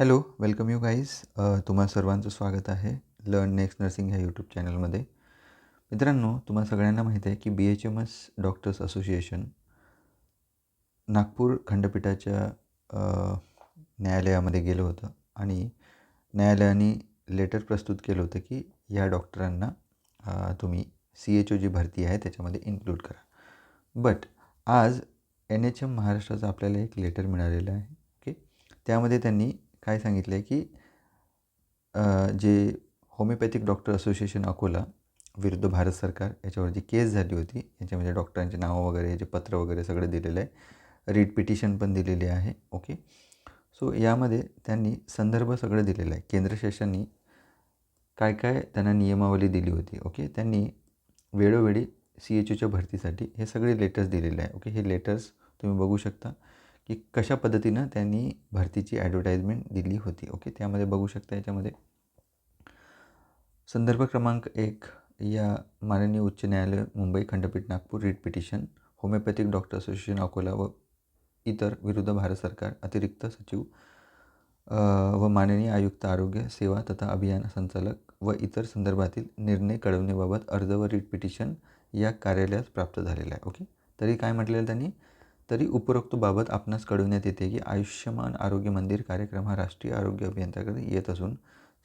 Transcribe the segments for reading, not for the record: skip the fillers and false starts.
Hello, welcome you guys. तुम्हा सर्वांचं स्वागत आहे लर्न नेक्स्ट नर्सिंग ह्या यूट्यूब चॅनलमध्ये. मित्रांनो, तुम्हा सगळ्यांना माहीत आहे की BHMS डॉक्टर्स असोसिएशन नागपूर खंडपीठाच्या न्यायालयामध्ये गेलं होतं आणि न्यायालयाने लेटर प्रस्तुत केलं होतं की या डॉक्टरांना तुम्ही CHO जी भरती आहे त्याच्यामध्ये इन्क्लूड करा. बट आज NHM महाराष्ट्राचं आपल्याला एक लेटर मिळालेलं आहे. ओके, त्यामध्ये त्यांनी काय सांगितलं आहे की जे होमिओपॅथिक डॉक्टर असोसिएशन अकोला विरुद्ध भारत सरकार याच्यावर जी केस झाली होती, याच्यामध्ये डॉक्टरांची नावं वगैरे, याचे पत्र वगैरे सगळं दिलेलं आहे. रीट पिटिशन पण दिलेली आहे. ओके, सो यामध्ये त्यांनी संदर्भ सगळं दिलेलं आहे. केंद्र शासनाने काय काय त्यांना नियमावली दिली होती. ओके, त्यांनी वेळोवेळी CHOच्या भरतीसाठी हे सगळे लेटर्स दिलेले आहे. ओके, हे लेटर्स तुम्ही बघू शकता की कशा पद्धतीनं त्यांनी भरतीची ॲडव्हर्टाईजमेंट दिली होती. ओके, त्यामध्ये बघू शकता याच्यामध्ये संदर्भ क्रमांक 1 या माननीय उच्च न्यायालय मुंबई खंडपीठ Nagpur writ petition homeopathic doctor association Akola व इतर विरुद्ध भारत सरकार अतिरिक्त सचिव व माननीय आयुक्त आरोग्य सेवा तथा अभियान संचालक व इतर संदर्भातील निर्णय कळवण्याबाबत अर्ज व रीट पिटिशन या कार्यालयास प्राप्त झालेला आहे. ओके, तरी काय म्हटलेलं त्यांनी, तरी उपरोक्त बाबत आपणास कळवण्यात येते की आयुष्यमान आरोग्य मंदिर कार्यक्रम हा राष्ट्रीय आरोग्य अभियंत्याकडे येत असून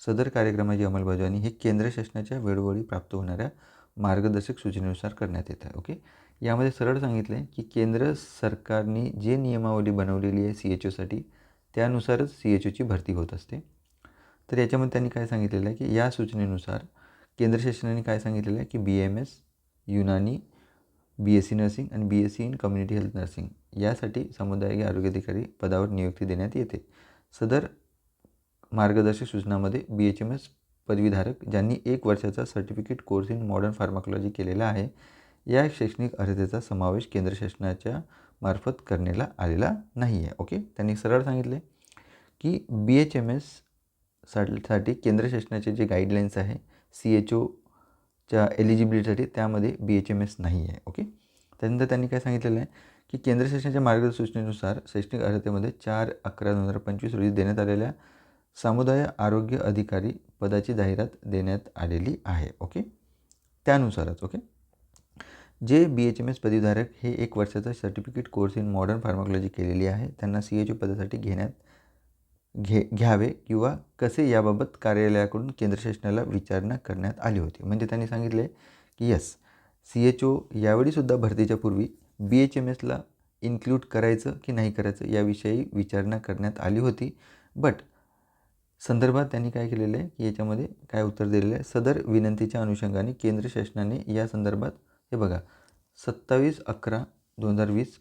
सदर कार्यक्रमाची अंमलबजावणी ही केंद्र शासनाच्या वेळोवेळी प्राप्त होणाऱ्या मार्गदर्शक सूचनेनुसार करण्यात येत आहे. ओके, यामध्ये सरळ सांगितले की केंद्र सरकारने जे नियमावली बनवलेली आहे CHOसाठी त्यानुसारच CHOची भरती होत असते. तर याच्यामध्ये त्यांनी काय सांगितलेलं आहे की या सूचनेनुसार केंद्र शासनाने काय सांगितलेलं आहे की BMS, युनानी, BSc नर्सिंग आणि BSc in community health nursing यासाठी सामुदायिक आरोग्य अधिकारी पदावर नियुक्ती देण्यात येते. सदर मार्गदर्शक सूचनामध्ये BHMS पदवीधारक ज्यांनी 1 वर्षाचा certificate course in modern pharmacology केलेला आहे या शैक्षणिक अर्हतेचा समावेश केंद्र शासनाच्या मार्फत करण्यात आलेला नाही आहे. ओके, त्यांनी सरळ सांगितले की BHMS साठी केंद्र शासनाचे जे गाईडलाईन्स आहे CHOच्या एलिजिबिलिटीसाठी त्यामध्ये BHMS नाही आहे. ओके, त्यानंतर त्यांनी काय सांगितलेलं आहे की केंद्र शासनाच्या मार्गदर्शक सूचनेनुसार शैक्षणिक अर्हतेमध्ये 4/11/2025 रोजी देण्यात आलेल्या समुदाय आरोग्य अधिकारी पदाची जाहिरात देण्यात आलेली आहे. ओके, त्यानुसारच ओके जे BHMS पदवीधारक हे 1 वर्षाचा certificate course in modern pharmacology केलेली आहे त्यांना CHO पदासाठी घ्यावे किंवा कसे याबाबत कार्यालयाकडून केंद्र शासनाला विचारणा करण्यात आली होती. म्हणजे त्यांनी सांगितले की यस, CHO यावेळीसुद्धा भरतीच्या पूर्वी BHMSला इन्क्लूड करायचं की नाही करायचं याविषयी विचारणा करण्यात आली होती. बट संदर्भात त्यांनी काय केलेलं आहे की याच्यामध्ये काय उत्तर दिलेलं आहे, सदर विनंतीच्या अनुषंगाने केंद्र शासनाने या संदर्भात हे बघा 27/11/2020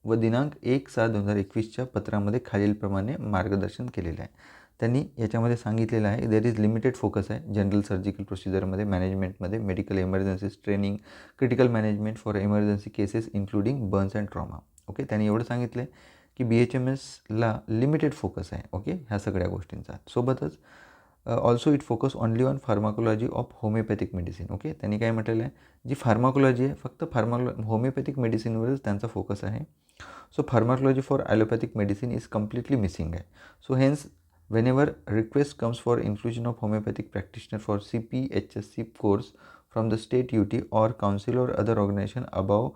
व दिनांक 1/7/2021च्या पत्रामध्ये खालीलप्रमाणे मार्गदर्शन केलेलं आहे. त्यांनी याच्यामध्ये सांगितलेलं आहे देर इज लिमिटेड फोकस आहे जनरल सर्जिकल प्रोसिजरमध्ये, मॅनेजमेंटमध्ये, medical emergencies training, critical management for emergency cases including burns and trauma. Okay, त्यांनी एवढं सांगितलं आहे की BHMSला लिमिटेड फोकस आहे. ओके, ह्या सगळ्या गोष्टींचा सोबतच also it focus only on pharmacology of homeopathic medicine. Okay, त्यांनी काय म्हटलेलं आहे, जी फार्माकोलॉजी आहे फक्त होमिओपॅथिक मेडिसिनवरच त्यांचा फोकस आहे. So pharmacology for allopathic medicine is completely missing आहे. So hence whenever request comes for inclusion of homeopathic practitioner for CPHSC course from the state UT or council or other organization above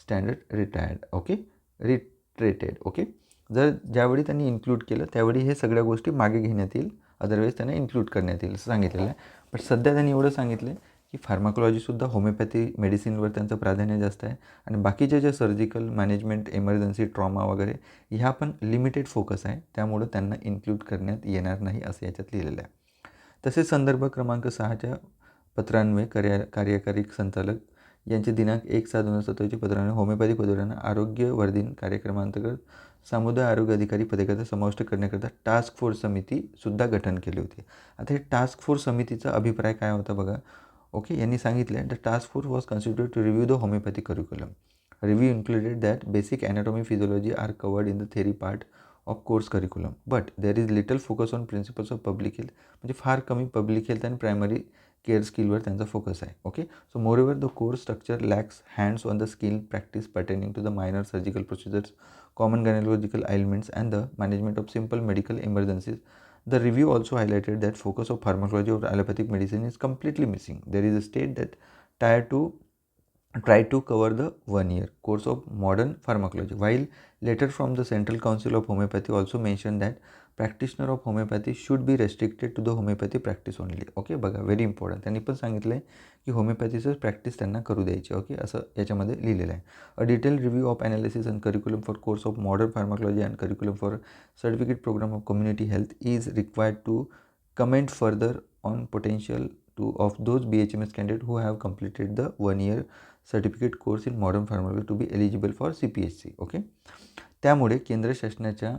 standard retired. Okay, retired. Okay, जर ज्यावेळी त्यांनी include केलं त्यावेळी हे सगळ्या गोष्टी मागे घेण्यात येईल, अदरवाईज त्यांना इन्क्लूड करण्यात येईल असं सांगितलेलं आहे. पण सध्या त्यांनी एवढं सांगितलं की फार्माकोलॉजीसुद्धा होमिओपॅथी मेडिसिनवर त्यांचं प्राधान्य जास्त आहे आणि बाकीचे जे सर्जिकल मॅनेजमेंट, इमर्जन्सी, ट्रॉमा वगैरे ह्या पण लिमिटेड फोकस आहे, त्यामुळं त्यांना इन्क्लूड करण्यात येणार नाही असं याच्यात लिहिलेलं आहे. तसेच संदर्भ क्रमांक 6च्या पत्रान्वये कार्यकारी संचालक यांचे दिनांक 1/7/2027चे पत्रान्वये होमिओपॅथिक पदवीधारकांना आरोग्यवर्धिनी कार्यक्रमांतर्गत समुदाय आरोग्य अधिकारी पदाकरिता समाविष्ट करण्याकरिता टास्क फोर्स समितीसुद्धा गठन केली होती. आता हे टास्क फोर्स समितीचा अभिप्राय काय होता बघा. ओके, यांनी सांगितले the task force was constituted to review the homeopathic curriculum. Review included that basic anatomy physiology are covered in the theory part of course curriculum, but there is little focus on principles of public health. म्हणजे फार कमी public health आणि primary care स्किलवर त्यांचा focus आहे. Okay, so moreover the course structure lacks hands on the skill practice pertaining to the minor surgical procedures, common gynaecological ailments and the management of simple medical emergencies. The review also highlighted that focus of pharmacology of allopathic medicine is completely missing. There is a state that try to cover the 1-year course of modern pharmacology, while letter from the Central Council of Homeopathy also mentioned that practitioner of homeopathy should be restricted to the homeopathy practice only. Okay, बघा very important, त्यांनी पण सांगितलं आहे की होमिओपॅथीचं practice त्यांना करू द्यायची. Okay, असं याच्यामध्ये लिहिलेलं आहे. A detail review of analysis and curriculum for course of modern pharmacology and curriculum for certificate program of community health is required to comment further on potential of those BHMS candidates who have completed the 1-year certificate course in modern pharmacology to be eligible for CPHC. Okay, त्यामुळे केंद्र शासनाच्या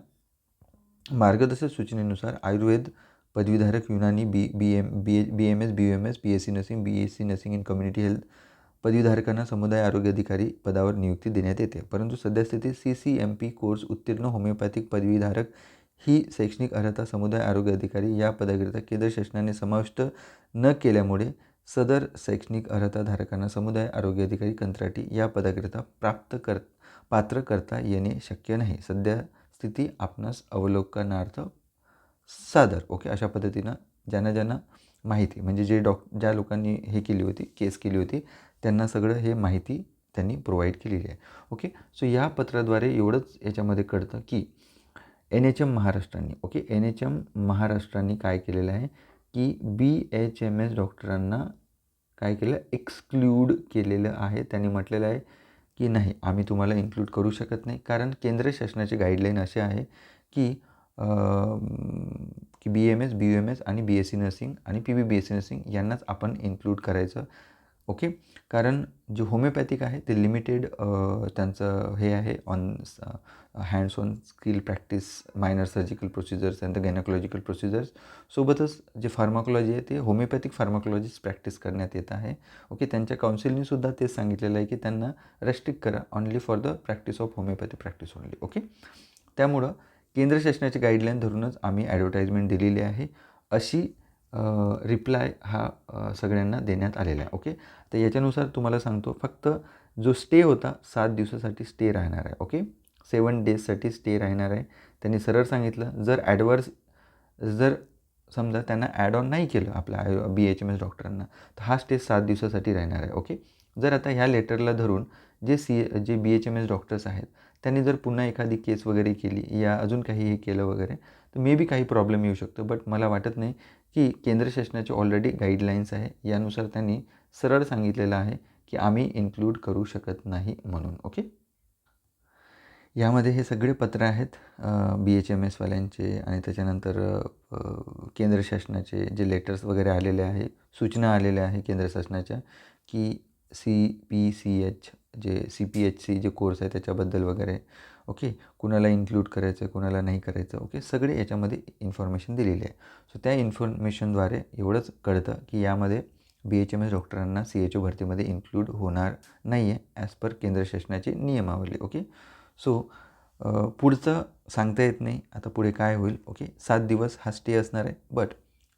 मार्गदर्शक सूचनेनुसार आयुर्वेद पदवीधारक Unani BMS, BUMS, BSc nursing, BSc nursing in community health पदवीधारकांना समुदाय आरोग्य अधिकारी पदावर नियुक्ती देण्यात येते. परंतु सद्यस्थितीत CCMP कोर्स उत्तीर्ण होमिओपॅथिक पदवीधारक ही शैक्षणिक अर्हता समुदाय आरोग्य अधिकारी या पदाकरिता केंद्र शासनाने समाविष्ट न केल्यामुळे सदर शैक्षणिक अर्हता धारकांना समुदाय आरोग्य अधिकारी कंत्राटी या पदाकरिता पात्र करता येणे शक्य नाही. सध्या स्थिती आपणास अवलोकनार्थ सादर. ओके, अशा पद्धतीनं ज्यांना माहिती म्हणजे ज्या लोकांनी हे केली होती, केस केली होती, त्यांना सगळं हे माहिती त्यांनी प्रोव्हाइड केलेली आहे. ओके, सो या पत्राद्वारे एवढंच याच्यामध्ये कळतं की NHM महाराष्ट्रांनी, ओके, NHM महाराष्ट्रांनी काय केलेलं आहे की BHMS डॉक्टरांना काय केलं, एक्सक्लूड केलेलं आहे. त्यांनी म्हटलेलं आहे की नाही, आम्ही तुम्हाला इन्क्लूड करू शकत नाही, कारण केंद्र शासनाचे गाईडलाईन असे आहे की BMS, BUMS आणि BSc नर्सिंग आणि PBBSc नर्सिंग यांनाच आपण इन्क्लूड करायचं. ओके, कारण जे होमिओपॅथिक आहे ते लिमिटेड त्यांचं हे आहे on hands on skill practice, minor surgical procedures and the gynaecological procedures. सोबतच जे फार्माकोलॉजी आहे ते होमिओपॅथिक फार्माकोलॉजीच प्रॅक्टिस करण्यात येत आहे. ओके, त्यांच्या काउन्सिलनीसुद्धा तेच सांगितलेलं आहे की त्यांना रेस्ट्रिक्ट करा only for the practice of homeopathy practice only. Okay, त्यामुळं केंद्र शासनाची गाईडलाईन धरूनच आम्ही ॲडव्हर्टाईजमेंट दिलेली आहे, अशी रिप्लाय हा सगळ्यांना देण्यात आलेला आहे. ओके, तर याच्यानुसार तुम्हाला सांगतो, फक्त जो स्टे होता 7 दिवसासाठी स्टे राहणार आहे. ओके, 7 डेजसाठी स्टे राहणार आहे. त्यांनी सरळ सांगितलं, जर समजा त्यांना ॲड ऑन नाही केलं आपल्या BHMS डॉक्टरांना, तर हा स्टे 7 दिवसासाठी राहणार आहे. ओके, जर आता ह्या लेटरला धरून जे BHMS डॉक्टर्स आहेत त्यांनी जर पुन्हा एखादी केस वगैरे केली या अजून काही हे केलं वगैरे, तर मे बी काही प्रॉब्लेम येऊ शकतो. बट मला वाटत नाही की केंद्र शासनाचे ऑलरेडी गाईडलाईन्स आहे, यानुसार त्यांनी सरळ सांगितलेलं आहे की आम्ही इन्क्लूड करू शकत नाही म्हणून. ओके, यामध्ये हे सगळे पत्र आहेत BHMSवाल्यांचे आणि त्याच्यानंतर केंद्र शासनाचे जे लेटर्स वगैरे आलेले आहे, सूचना आलेल्या आहे केंद्र शासनाच्या की CPHC जे कोर्स आहे त्याच्याबद्दल वगैरे. ओके, कुणाला इन्क्लूड करायचं, कुणाला नाही करायचं. ओके, सगळे याच्यामध्ये इन्फॉर्मेशन दिलेली आहे. सो त्या इन्फॉर्मेशनद्वारे एवढंच कळतं की यामध्ये BHMS डॉक्टरांना CHO भरतीमध्ये इन्क्लूड होणार नाही आहे ॲज पर केंद्र शासनाची नियमावली. ओके, सो पुढचं सांगता येत नाही आता पुढे काय होईल. ओके, 7 दिवस हा स्टे असणार आहे, बट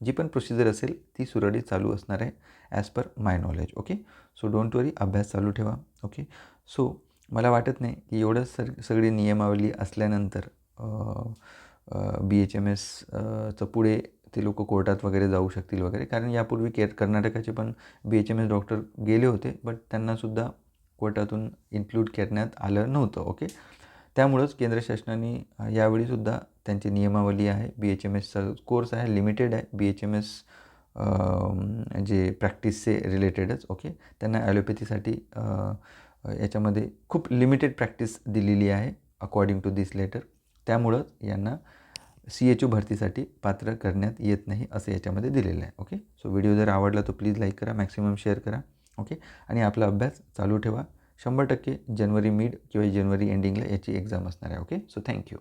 जी पण प्रोसिजर असेल ती सुरळीत चालू असणार आहे as per my knowledge. Okay, so don't worry, अभ्यास चालू ठेवा. ओके, सो मला वाटत नाही की एवढं सगळी नियमावली असल्यानंतर BHMSचं पुढे ते लोक कोर्टात वगैरे जाऊ शकतील वगैरे, कारण यापूर्वी कर्नाटकाचे पण BHMS डॉक्टर गेले होते, बट त्यांनासुद्धा कोर्टातून इन्क्लूड करण्यात आलं नव्हतं. ओके, त्यामुळंच केंद्र शासनाने यावेळीसुद्धा त्यांची नियमावली आहे. BHMSचा कोर्स आहे, लिमिटेड आहे. BHMS जे प्रॅक्टिसचे रिलेटेडच. ओके, त्यांना ॲलोपॅथीसाठी याच्यामध्ये खूप लिमिटेड प्रॅक्टिस दिलेली आहे अकॉर्डिंग टू दिस लेटर. त्यामुळं यांना CHO भरतीसाठी पात्र करण्यात येत नाही असं याच्यामध्ये दिलेलं आहे. ओके, सो व्हिडिओ जर आवडला तर प्लीज लाईक करा, मॅक्सिमम शेअर करा. ओके, आणि आपला अभ्यास चालू ठेवा. 100% जानेवारी मिड किंवा जानेवारी एंडिंगला याची एक्झाम असणार आहे. Okay, so thank you.